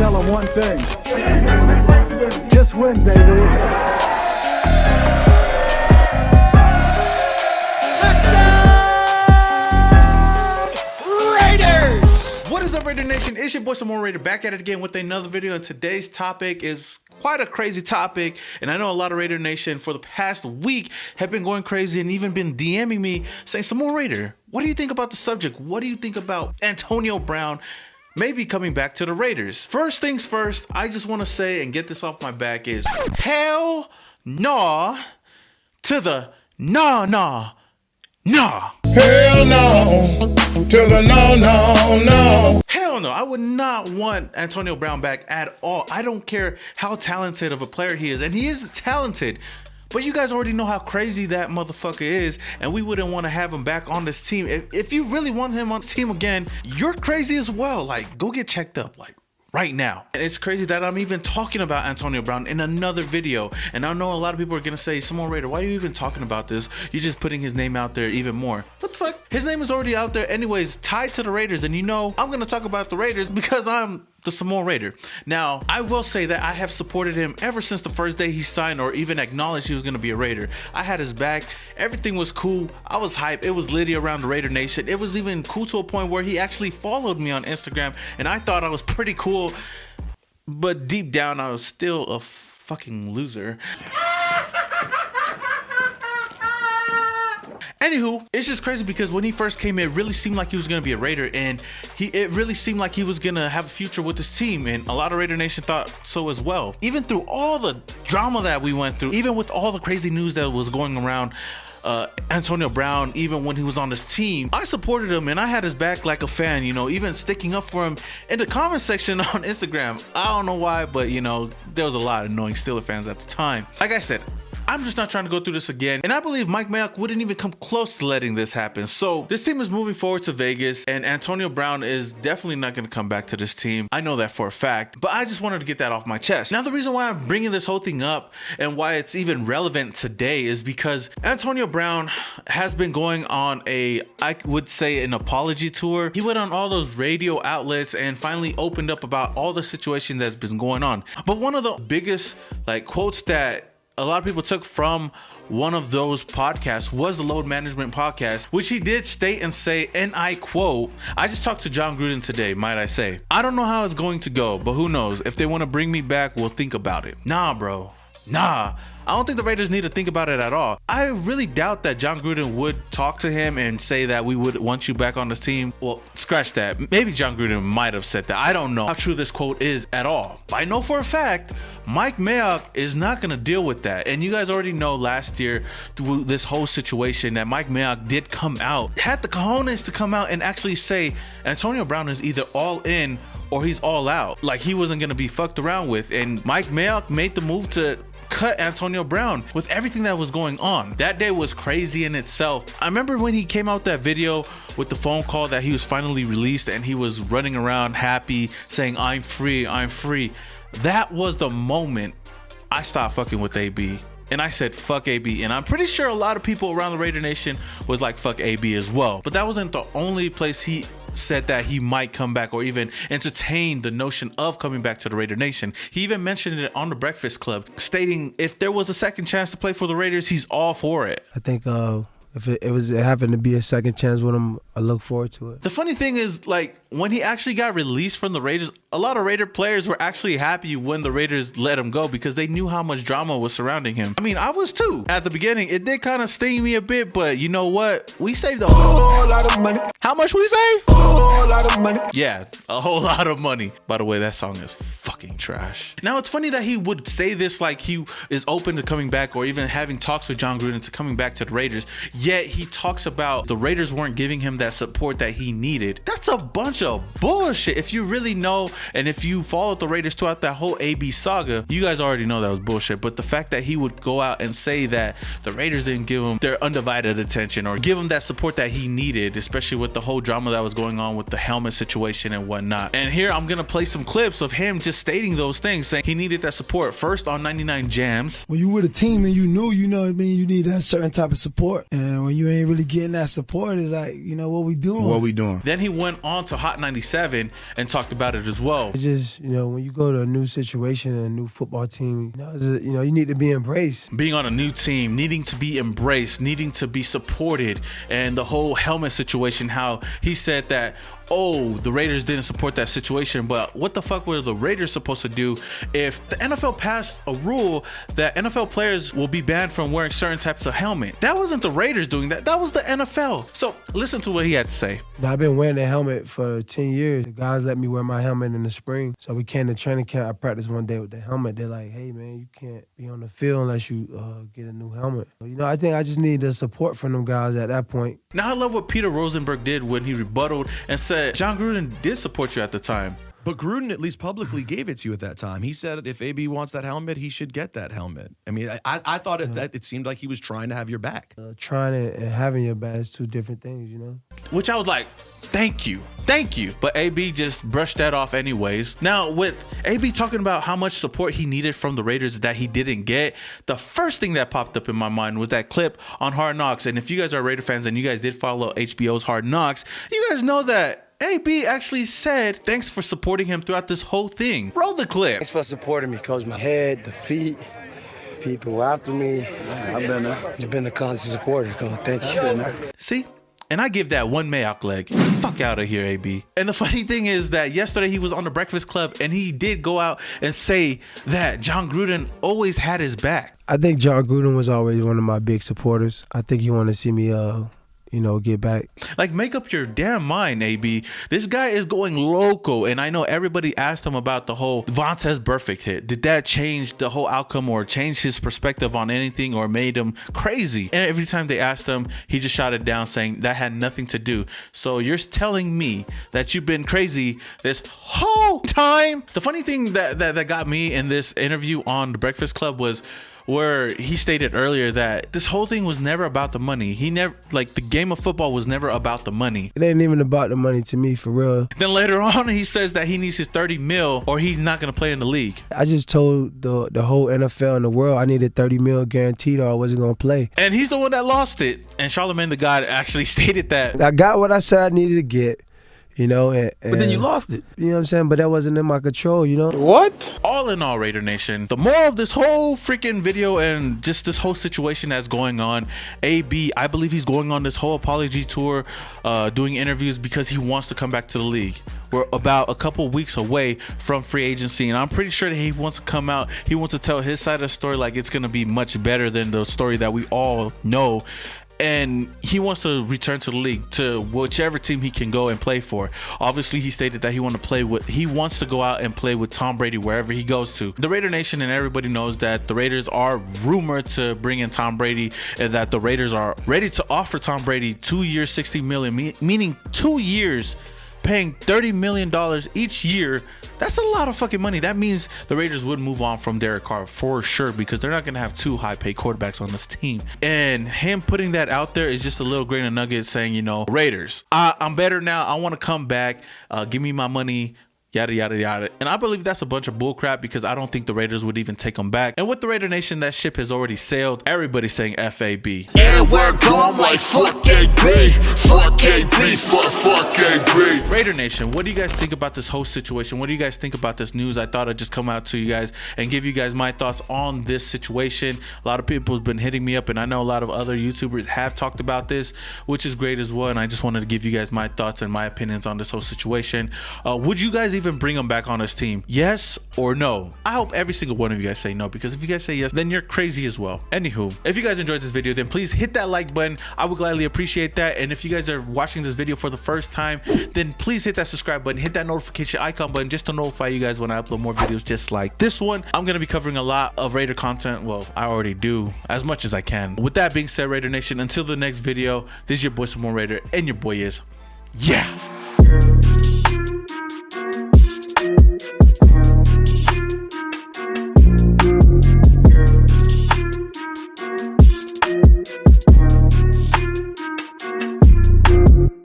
tell them one thing. Just win, baby. What is up, Raider Nation? It's your boy Samoa Raider back at it again with another video, and today's topic is quite a crazy topic, and I know a lot of Raider Nation for the past week have been going crazy and even been DMing me saying, Samoa Raider, what do you think about the subject? What do you think about Antonio Brown maybe coming back to the Raiders? First things first, I just want to say and get this off my back is hell nah to the nah. Hell no to the no. Hell no, I would not want Antonio Brown back at all. I don't care how talented of a player he is, and he is talented, but you guys already know how crazy that motherfucker is, and we wouldn't want to have him back on this team. If you really want him on this team again, you're crazy as well. Like, go get checked up, like, right now. And it's crazy that I'm even talking about Antonio Brown in another video, and I know a lot of people are gonna say, Samoa Raider, why are you even talking about this? You're just putting his name out there even more. What the fuck? His name is already out there anyways, tied to the Raiders, and you know I'm gonna talk about the Raiders because I'm the Samoa Raider. Now, I will say that I have supported him ever since the first day he signed or even acknowledged he was going to be a Raider. I had his back. Everything was cool. I was hyped. It was litty around the Raider Nation. It was even cool to a point where he actually followed me on Instagram, and I thought I was pretty cool, but deep down I was still a fucking loser. Anywho, it's just crazy because when he first came in, it really seemed like he was going to be a Raider, and it really seemed like he was going to have a future with this team, and a lot of Raider Nation thought so as well. Even through all the drama that we went through, even with all the crazy news that was going around Antonio Brown, even when he was on this team, I supported him and I had his back like a fan, you know, even sticking up for him in the comment section on Instagram. I don't know why, but you know, there was a lot of annoying Steelers fans at the time. Like I said, I'm just not trying to go through this again, and I believe Mike Mayock wouldn't even come close to letting this happen. So this team is moving forward to Vegas, and Antonio Brown is definitely not going to come back to this team. I know that for a fact, but I just wanted to get that off my chest. Now, the reason why I'm bringing this whole thing up and why it's even relevant today is because Antonio Brown has been going on I would say an apology tour. He went on all those radio outlets and finally opened up about all the situation that's been going on. But one of the biggest quotes that a lot of people took from one of those podcasts was the Load Management podcast, which he did state and say, and I quote, I just talked to John Gruden today, might I say. I don't know how it's going to go, but who knows? If they want to bring me back, we'll think about it. Nah, bro. Nah, I don't think the Raiders need to think about it at all. I really doubt that John Gruden would talk to him and say that we would want you back on this team. Well, scratch that. Maybe John Gruden might have said that. I don't know how true this quote is at all. But I know for a fact, Mike Mayock is not going to deal with that. And you guys already know last year through this whole situation that Mike Mayock did come out, had the cojones to come out and actually say Antonio Brown is either all in or he's all out. Like, he wasn't going to be fucked around with. And Mike Mayock made the move to cut Antonio Brown with everything that was going on. That day was crazy in itself. I remember when he came out that video with the phone call that he was finally released and he was running around happy saying, I'm free, I'm free. That was the moment I stopped fucking with AB. And I said, fuck AB. And I'm pretty sure a lot of people around the Raider Nation was like, fuck AB as well. But that wasn't the only place he said that he might come back or even entertain the notion of coming back to the Raider Nation. He even mentioned it on the Breakfast Club, stating if there was a second chance to play for the Raiders, he's all for it. I think if it happened to be a second chance with him, I look forward to it. The funny thing is, like, when he actually got released from the Raiders, a lot of Raider players were actually happy when the Raiders let him go because they knew how much drama was surrounding him. I mean, I was too. At the beginning, it did kind of sting me a bit, but you know what? We saved a whole lot of money. How much we saved? A whole lot of money. Yeah, a whole lot of money. By the way, that song is fucking trash. Now, it's funny that he would say this like he is open to coming back or even having talks with John Gruden to coming back to the Raiders, yet he talks about the Raiders weren't giving him that support that he needed. That's a bunch of bullshit. If you really know and if you followed the Raiders throughout that whole AB saga, you guys already know that was bullshit. But the fact that he would go out and say that the Raiders didn't give him their undivided attention or give him that support that he needed, especially with the whole drama that was going on with the helmet situation and whatnot. And here I'm gonna play some clips of him just stating those things, saying he needed that support first on 99 Jams. When you with a team and you know what I mean, you need that certain type of support. And man, when you ain't really getting that support, it's like, you know, what we doing? What we doing? Then he went on to Hot 97 and talked about it as well. It's just, you know, when you go to a new situation and a new football team, you need to be embraced. Being on a new team, needing to be embraced, needing to be supported, and the whole helmet situation, how he said that, oh, the Raiders didn't support that situation, but what the fuck were the Raiders supposed to do if the NFL passed a rule that NFL players will be banned from wearing certain types of helmet? That wasn't the Raiders doing that. That was the NFL. So listen to what he had to say. I've been wearing the helmet for 10 years. The guys let me wear my helmet in the spring. So we came to training camp. I practiced one day with the helmet. They're like, hey, man, you can't be on the field unless you get a new helmet. So, you know, I think I just need the support from them guys at that point. Now, I love what Peter Rosenberg did when he rebutted and said, John Gruden did support you at the time. But Gruden at least publicly gave it to you at that time. He said if AB wants that helmet, he should get that helmet. I mean, I thought that it seemed like he was trying to have your back. Trying and having your back is two different things, you know? Which I was like, thank you. But AB just brushed that off anyways. Now, with AB talking about how much support he needed from the Raiders that he didn't get, the first thing that popped up in my mind was that clip on Hard Knocks. And if you guys are Raider fans and you guys did follow HBO's Hard Knocks, you guys know that AB actually said thanks for supporting him throughout this whole thing. Roll the clip. Thanks for supporting me, Coach. My head, the feet, people after me. I've been there. You've been a constant supporter, Coach. Thank you. See? And I give that one Mayock leg. Fuck out of here, AB. And the funny thing is that yesterday he was on the Breakfast Club and he did go out and say that John Gruden always had his back. I think John Gruden was always one of my big supporters. I think he wanted to see me get back. Like, make up your damn mind, AB. This guy is going loco, and I know everybody asked him about the whole Vontaze Burfict hit. Did that change the whole outcome or change his perspective on anything or made him crazy? And every time they asked him, he just shot it down saying that had nothing to do. So you're telling me that you've been crazy this whole time? The funny thing that got me in this interview on the Breakfast Club was where he stated earlier that this whole thing was never about the money. He never, like, the game of football was never about the money. It ain't even about the money to me, for real. Then later on, he says that he needs his 30 mil or he's not going to play in the league. I just told the whole NFL and the world I needed 30 mil guaranteed or I wasn't going to play. And he's the one that lost it. And Charlamagne the God actually stated that. I got what I said I needed to get. You know, but then you lost it. You know what I'm saying? But that wasn't in my control, you know? What? All in all, Raider Nation, the moral of this whole freaking video and just this whole situation that's going on, AB, I believe he's going on this whole apology tour, doing interviews because he wants to come back to the league. We're about a couple weeks away from free agency, and I'm pretty sure that he wants to come out. He wants to tell his side of the story like it's going to be much better than the story that we all know. And he wants to return to the league, to whichever team he can go and play for. Obviously, he stated that he wants to go out and play with Tom Brady wherever he goes to. The Raider Nation and everybody knows that the Raiders are rumored to bring in Tom Brady, and that the Raiders are ready to offer Tom Brady 2 years, $60 million, meaning 2 years, paying $30 million each year. That's a lot of fucking money. That means the Raiders would move on from Derek Carr for sure, because they're not going to have two high-paid quarterbacks on this team. And him putting that out there is just a little grain of nuggets saying, you know, Raiders, I'm better now. I want to come back. Give me my money. Yada, yada, yada. And I believe that's a bunch of bullcrap, because I don't think the Raiders would even take him back. And with the Raider Nation, that ship has already sailed. Everybody's saying FAB. And we're going like fuck AB, fuck AB, fuck AB. Raider Nation, what do you guys think about this whole situation? What do you guys think about this news? I thought I'd just come out to you guys and give you guys my thoughts on this situation. A lot of people have been hitting me up, and I know a lot of other YouTubers have talked about this, which is great as well. And I just wanted to give you guys my thoughts and my opinions on this whole situation. Would you guys even bring him back on his team? Yes or no? I hope every single one of you guys say no, because if you guys say yes, then you're crazy as well. Anywho, if you guys enjoyed this video, then please hit that like button. I would gladly appreciate that. And if you guys are watching this video for the first time, then please hit that subscribe button, hit that notification icon button, just to notify you guys when I upload more videos just like this one. I'm going to be covering a lot of Raider content. Well, I already do, as much as I can. With that being said, Raider Nation, until the next video, this is your boy Simone Raider, and your boy is, yeah.